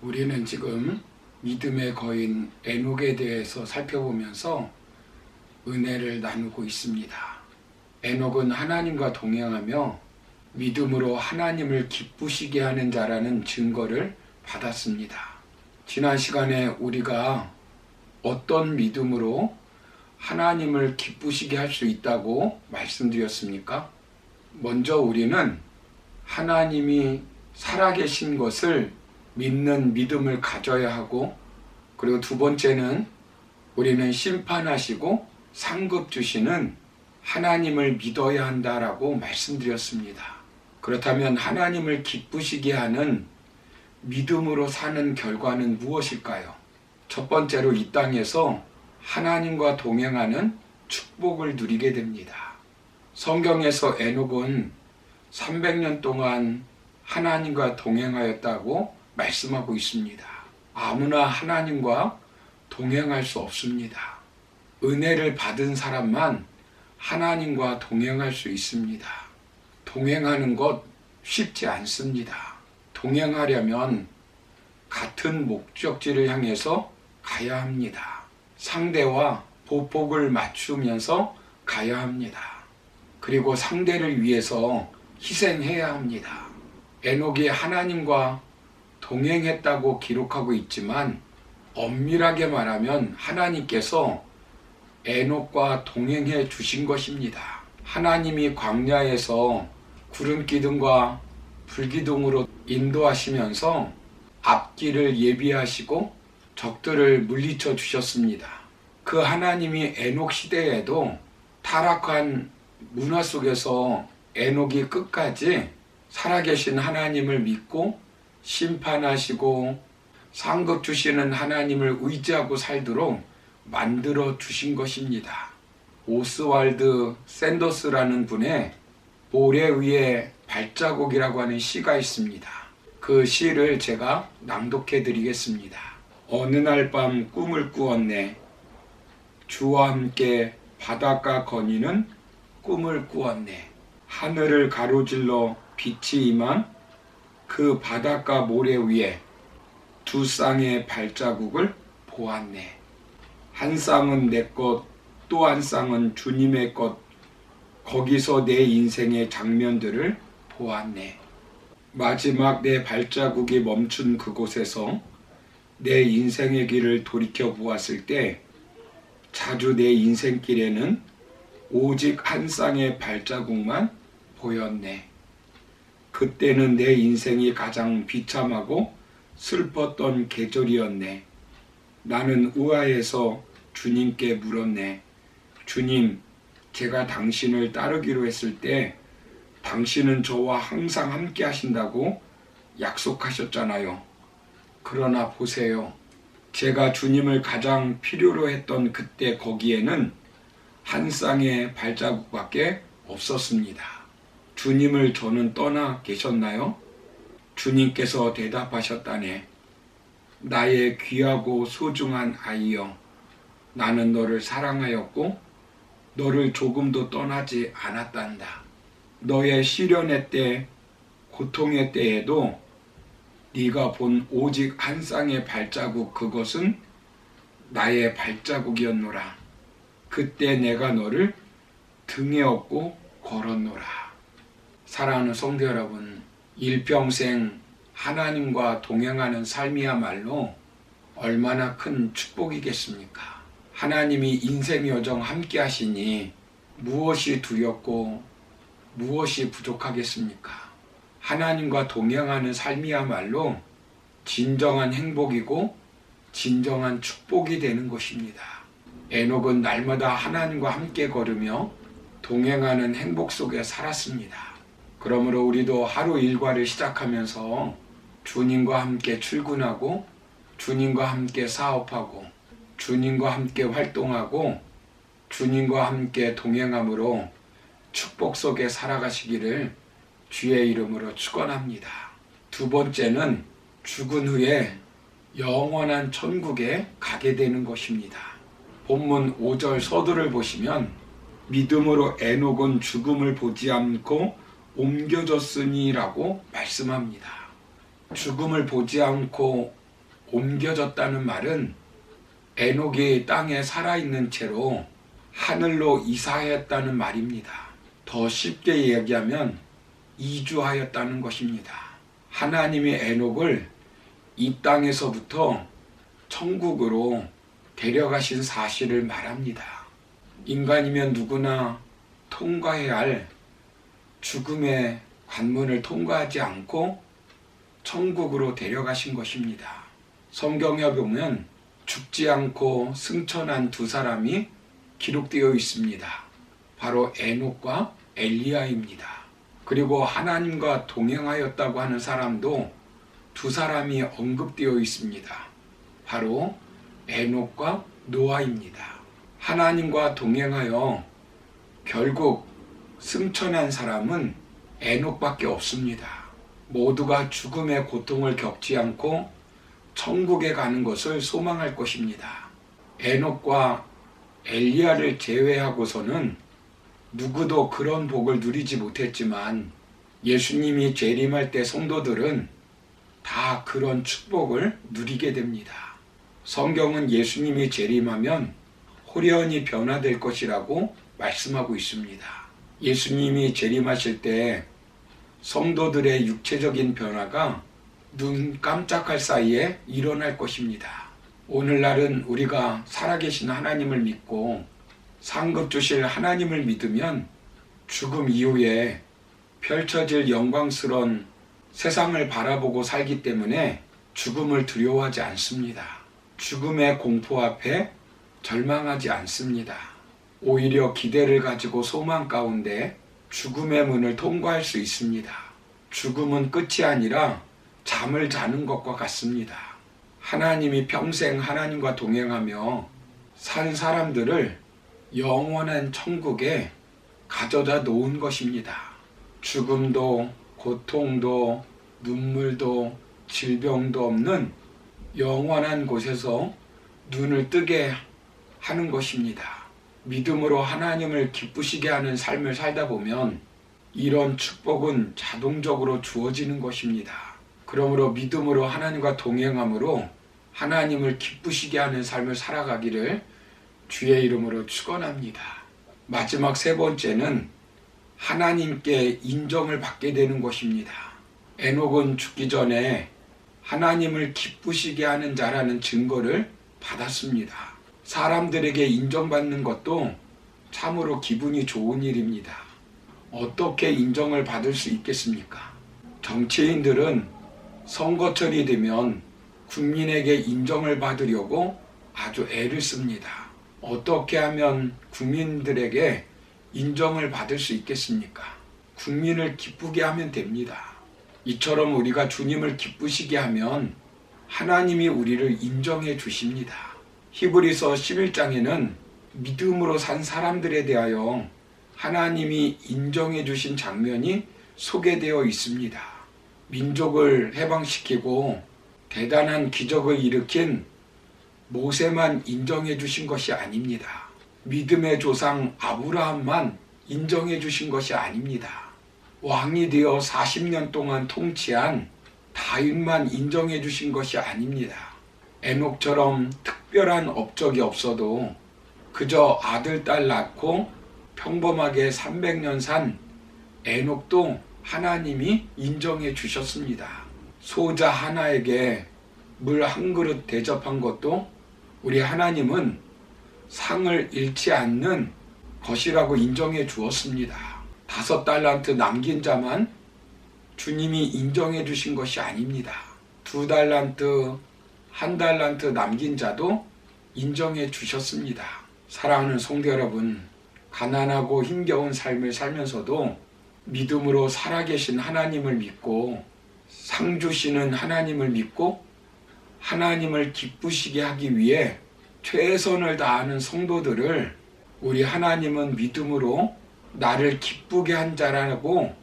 우리는 지금 믿음의 거인 에녹에 대해서 살펴보면서 은혜를 나누고 있습니다. 에녹은 하나님과 동행하며 믿음으로 하나님을 기쁘시게 하는 자라는 증거를 받았습니다. 지난 시간에 우리가 어떤 믿음으로 하나님을 기쁘시게 할 수 있다고 말씀드렸습니까? 먼저 우리는 하나님이 살아계신 것을 믿는 믿음을 가져야 하고, 그리고 두 번째는 우리는 심판하시고 상급 주시는 하나님을 믿어야 한다라고 말씀드렸습니다. 그렇다면 하나님을 기쁘시게 하는 믿음으로 사는 결과는 무엇일까요? 첫 번째로 이 땅에서 하나님과 동행하는 축복을 누리게 됩니다. 성경에서 에녹은 300년 동안 하나님과 동행하였다고 말씀하고 있습니다. 아무나 하나님과 동행할 수 없습니다. 은혜를 받은 사람만 하나님과 동행할 수 있습니다. 동행하는 것 쉽지 않습니다. 동행하려면 같은 목적지를 향해서 가야 합니다. 상대와 보폭을 맞추면서 가야 합니다. 그리고 상대를 위해서 희생해야 합니다. 에녹이 하나님과 동행했다고 기록하고 있지만 엄밀하게 말하면 하나님께서 에녹과 동행해 주신 것입니다. 하나님이 광야에서 구름 기둥과 불기둥으로 인도하시면서 앞길을 예비하시고 적들을 물리쳐 주셨습니다. 그 하나님이 에녹 시대에도 타락한 문화 속에서 에녹이 끝까지 살아계신 하나님을 믿고 심판하시고 상급 주시는 하나님을 의지하고 살도록 만들어 주신 것입니다. 오스왈드 샌더스라는 분의 모래 위에 발자국이라고 하는 시가 있습니다. 그 시를 제가 낭독해 드리겠습니다. 어느 날 밤 꿈을 꾸었네. 주와 함께 바닷가 거니는 꿈을 꾸었네. 하늘을 가로질러 빛이 임한 그 바닷가 모래 위에 두 쌍의 발자국을 보았네. 한 쌍은 내 것, 또 한 쌍은 주님의 것. 거기서 내 인생의 장면들을 보았네. 마지막 내 발자국이 멈춘 그곳에서 내 인생의 길을 돌이켜 보았을 때 자주 내 인생길에는 오직 한 쌍의 발자국만 보였네. 그때는 내 인생이 가장 비참하고 슬펐던 계절이었네. 나는 우아해서 주님께 물었네. 주님, 제가 당신을 따르기로 했을 때 당신은 저와 항상 함께 하신다고 약속하셨잖아요. 그러나 보세요. 제가 주님을 가장 필요로 했던 그때 거기에는 한 쌍의 발자국밖에 없었습니다. 주님을 저는 떠나 계셨나요? 주님께서 대답하셨다네. 나의 귀하고 소중한 아이여, 나는 너를 사랑하였고 너를 조금도 떠나지 않았단다. 너의 시련의 때, 고통의 때에도 네가 본 오직 한 쌍의 발자국, 그것은 나의 발자국이었노라. 그때 내가 너를 등에 업고 걸었노라. 사랑하는 성도 여러분, 일평생 하나님과 동행하는 삶이야말로 얼마나 큰 축복이겠습니까? 하나님이 인생 여정 함께 하시니 무엇이 두렵고 무엇이 부족하겠습니까? 하나님과 동행하는 삶이야말로 진정한 행복이고 진정한 축복이 되는 것입니다. 에녹은 날마다 하나님과 함께 걸으며 동행하는 행복 속에 살았습니다. 그러므로 우리도 하루 일과를 시작하면서 주님과 함께 출근하고 주님과 함께 사업하고 주님과 함께 활동하고 주님과 함께 동행함으로 축복 속에 살아가시기를 주의 이름으로 축원합니다. 두 번째는 죽은 후에 영원한 천국에 가게 되는 것입니다. 본문 5절 서두를 보시면 믿음으로 에녹은 죽음을 보지 않고 옮겨졌으니라고 말씀합니다. 죽음을 보지 않고 옮겨졌다는 말은 에녹이 땅에 살아있는 채로 하늘로 이사하였다는 말입니다. 더 쉽게 얘기하면 이주하였다는 것입니다. 하나님이 에녹을 이 땅에서부터 천국으로 데려가신 사실을 말합니다. 인간이면 누구나 통과해야 할 죽음의 관문을 통과하지 않고 천국으로 데려가신 것입니다. 성경에 보면 죽지 않고 승천한 두 사람이 기록되어 있습니다. 바로 에녹과 엘리야입니다. 그리고 하나님과 동행하였다고 하는 사람도 두 사람이 언급되어 있습니다. 바로 에녹과 노아입니다. 하나님과 동행하여 결국 승천한 사람은 에녹밖에 없습니다. 모두가 죽음의 고통을 겪지 않고 천국에 가는 것을 소망할 것입니다. 에녹과 엘리야를 제외하고서는 누구도 그런 복을 누리지 못했지만 예수님이 재림할 때 성도들은 다 그런 축복을 누리게 됩니다. 성경은 예수님이 재림하면 호련히 변화될 것이라고 말씀하고 있습니다. 예수님이 재림하실 때 성도들의 육체적인 변화가 눈 깜짝할 사이에 일어날 것입니다. 오늘날은 우리가 살아계신 하나님을 믿고 상급 주실 하나님을 믿으면 죽음 이후에 펼쳐질 영광스러운 세상을 바라보고 살기 때문에 죽음을 두려워하지 않습니다. 죽음의 공포 앞에 절망하지 않습니다. 오히려 기대를 가지고 소망 가운데 죽음의 문을 통과할 수 있습니다. 죽음은 끝이 아니라 잠을 자는 것과 같습니다. 하나님이 평생 하나님과 동행하며 산 사람들을 영원한 천국에 가져다 놓은 것입니다. 죽음도 고통도 눈물도 질병도 없는 영원한 곳에서 눈을 뜨게 하는 것입니다. 믿음으로 하나님을 기쁘시게 하는 삶을 살다 보면 이런 축복은 자동적으로 주어지는 것입니다. 그러므로 믿음으로 하나님과 동행함으로 하나님을 기쁘시게 하는 삶을 살아가기를 주의 이름으로 축원합니다. 마지막 세 번째는 하나님께 인정을 받게 되는 것입니다. 에녹은 죽기 전에 하나님을 기쁘시게 하는 자라는 증거를 받았습니다. 사람들에게 인정받는 것도 참으로 기분이 좋은 일입니다. 어떻게 인정을 받을 수 있겠습니까? 정치인들은 선거철이 되면 국민에게 인정을 받으려고 아주 애를 씁니다. 어떻게 하면 국민들에게 인정을 받을 수 있겠습니까? 국민을 기쁘게 하면 됩니다. 이처럼 우리가 주님을 기쁘시게 하면 하나님이 우리를 인정해 주십니다. 히브리서 11장에는 믿음으로 산 사람들에 대하여 하나님이 인정해 주신 장면이 소개되어 있습니다. 민족을 해방시키고 대단한 기적을 일으킨 모세만 인정해 주신 것이 아닙니다. 믿음의 조상 아브라함만 인정해 주신 것이 아닙니다. 왕이 되어 40년 동안 통치한 다윗만 인정해 주신 것이 아닙니다. 에녹처럼 특별한 업적이 없어도 그저 아들, 딸 낳고 평범하게 300년 산 에녹도 하나님이 인정해 주셨습니다. 소자 하나에게 물 한 그릇 대접한 것도 우리 하나님은 상을 잃지 않는 것이라고 인정해 주었습니다. 5달란트 남긴 자만 주님이 인정해 주신 것이 아닙니다. 2달란트, 1달란트 남긴 자도 인정해 주셨습니다. 사랑하는 성도 여러분, 가난하고 힘겨운 삶을 살면서도 믿음으로 살아계신 하나님을 믿고 상 주시는 하나님을 믿고 하나님을 기쁘시게 하기 위해 최선을 다하는 성도들을 우리 하나님은 믿음으로 나를 기쁘게 한 자라고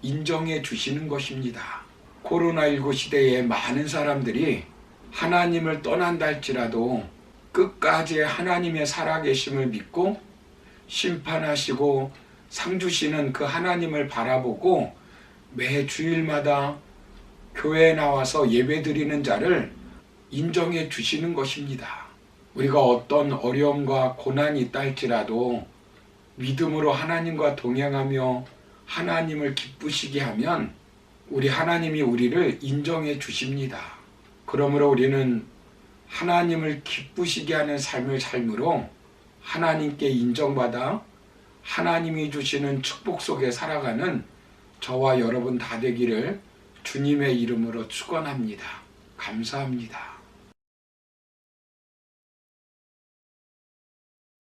인정해 주시는 것입니다. 코로나19 시대에 많은 사람들이 하나님을 떠난다 할지라도 끝까지 하나님의 살아계심을 믿고 심판하시고 상 주시는 그 하나님을 바라보고 매 주일마다 교회에 나와서 예배드리는 자를 인정해 주시는 것입니다. 우리가 어떤 어려움과 고난이 있다 할지라도 믿음으로 하나님과 동행하며 하나님을 기쁘시게 하면 우리 하나님이 우리를 인정해 주십니다. 그러므로 우리는 하나님을 기쁘시게 하는 삶을 삶으로 하나님께 인정받아 하나님이 주시는 축복 속에 살아가는 저와 여러분 다 되기를 주님의 이름으로 축원합니다. 감사합니다.